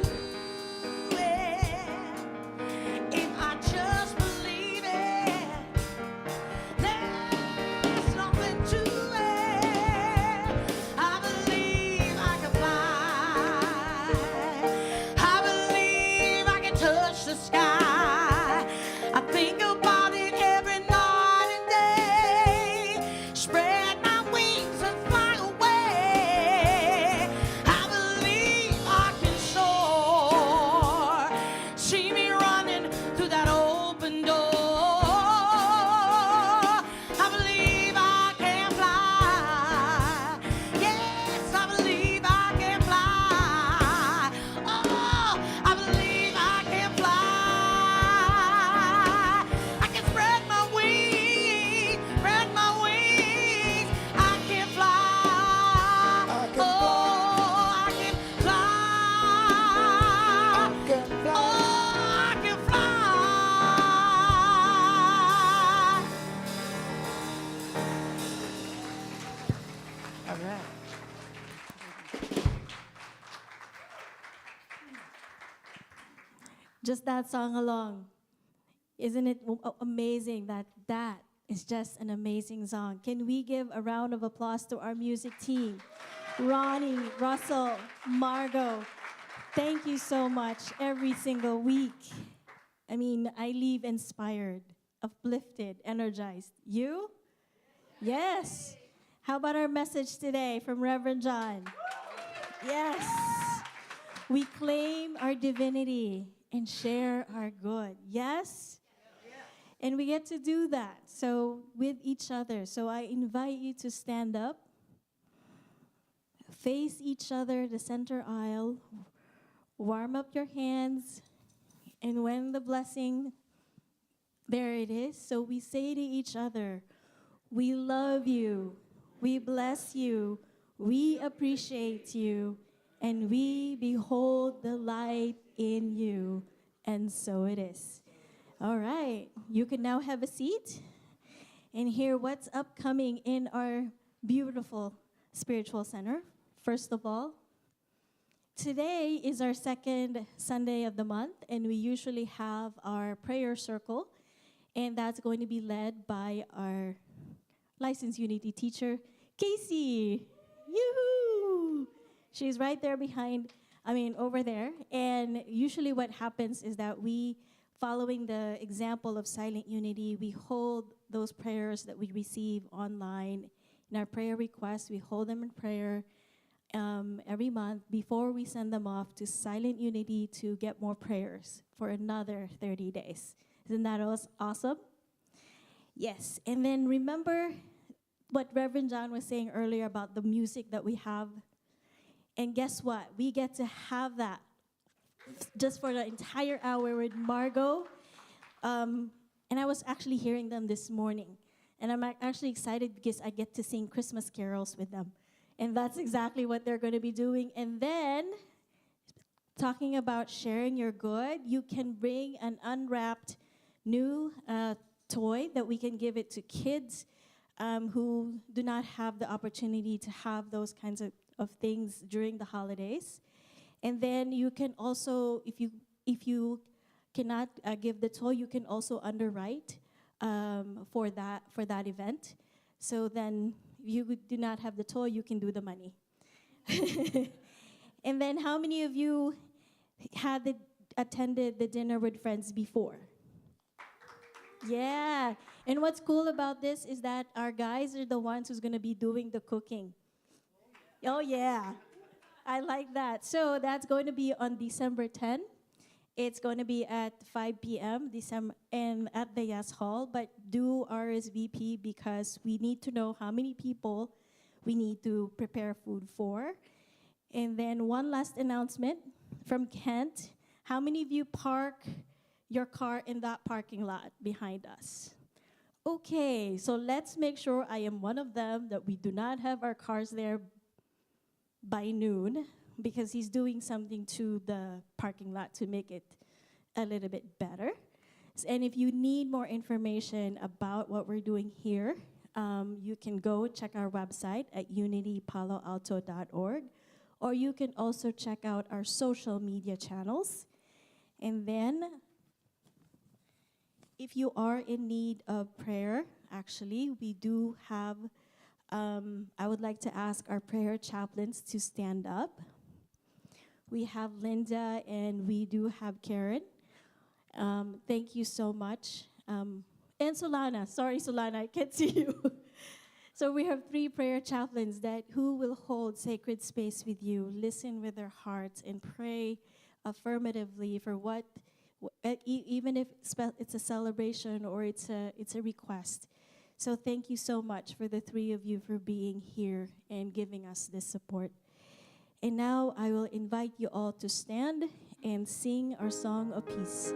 it. If I just believe it, there's nothing to it. I believe I can fly. I believe I can touch the sky. I think about it every night and day. Spread my wings and fly away. I believe I can soar. See me running through that open door. I believe I can fly. Yes, I believe I can fly. Oh, I believe I can fly. I can spread my wings, spread my wings. I can fly. Oh, I can fly. Oh, I can fly. All right. Just that song alone. Isn't it amazing that that is just an amazing song? Can we give a round of applause to our music team? Ronnie, Russell, Margot, thank you so much every single week. I mean, I leave inspired, uplifted, energized. You? Yes. How about our message today from Reverend John? Yes. We claim our divinity and share our good. Yes? And we get to do that. So with each other. So I invite you to stand up, face each other, the center aisle, warm up your hands, and when the blessing, there it is. So we say to each other, we love you, we bless you, we appreciate you, and we behold the light in you. And so it is. All right, you can now have a seat and hear what's upcoming in our beautiful spiritual center. First of all, today is our second Sunday of the month, and we usually have our prayer circle, and that's going to be led by our licensed Unity teacher, Casey. Yoo-hoo! She's right there over there. And usually what happens is that we, following the example of Silent Unity, we hold those prayers that we receive online in our prayer requests. We hold them in prayer every month before we send them off to Silent Unity to get more prayers for another 30 days. Isn't that awesome? Yes. And then remember what Reverend John was saying earlier about the music that we have. And guess what? We get to have that just for the entire hour with Margot. And I was actually hearing them this morning. And I'm actually excited because I get to sing Christmas carols with them. And that's exactly what they're going to be doing. And then, talking about sharing your good, you can bring an unwrapped new toy that we can give it to kids who do not have the opportunity to have those kinds of things during the holidays. And then you can also, if you cannot give the toy, you can also underwrite for that event. So then, if you do not have the toy, you can do the money. And then, how many of you attended the dinner with friends before? Yeah. And what's cool about this is that our guys are the ones who's going to be doing the cooking. Oh, yeah. I like that. So that's going to be on December 10. It's going to be at 5 p.m. and at the Yes Hall. But do RSVP because we need to know how many people we need to prepare food for. And then one last announcement from Kent. How many of you park your car in that parking lot behind us? Okay, so let's make sure I am one of them that we do not have our cars there by noon because he's doing something to the parking lot to make it a little bit better. And if you need more information about what we're doing here, you can go check our website at unitypaloalto.org, or you can also check out our social media channels. And then, if you are in need of prayer, actually, we do have, I would like to ask our prayer chaplains to stand up. We have Linda and we do have Karen. Thank you so much. And Solana, sorry Solana, I can't see you. So we have 3 prayer chaplains who will hold sacred space with you, listen with their hearts, and pray affirmatively for even if it's a celebration or it's a request. So thank you so much for the 3 of you for being here and giving us this support. And now I will invite you all to stand and sing our song of peace.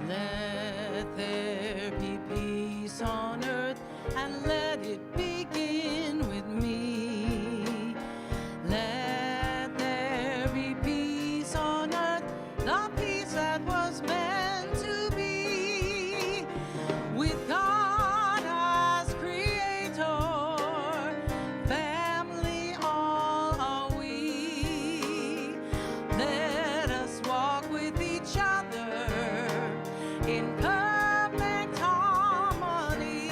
Let there be peace on earth, and let it begin with me. Let there be peace on earth, the peace that was meant to be. With God as creator, family all are we. Let us walk with each other in perfect harmony.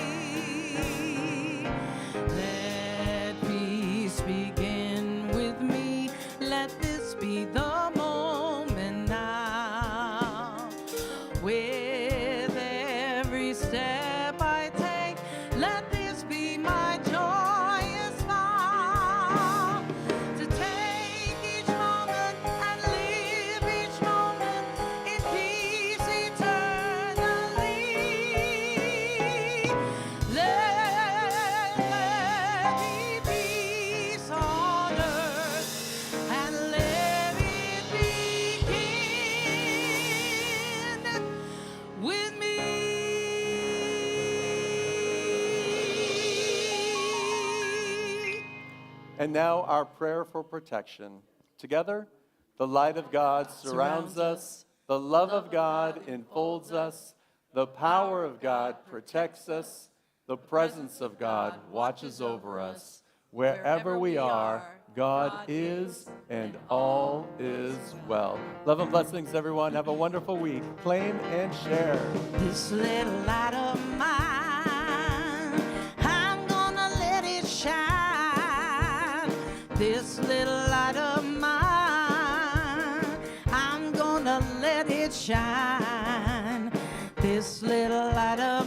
And now our prayer for protection. Together, the light of God surrounds us, the love of God enfolds us, the power of God protects us, the presence of God watches over us. Wherever we are, God is, and all is well. Love and blessings, everyone. Have a wonderful week. Claim and share. This little light of mine, I'm gonna let it shine. This little light of mine, I'm gonna let it shine. This little light of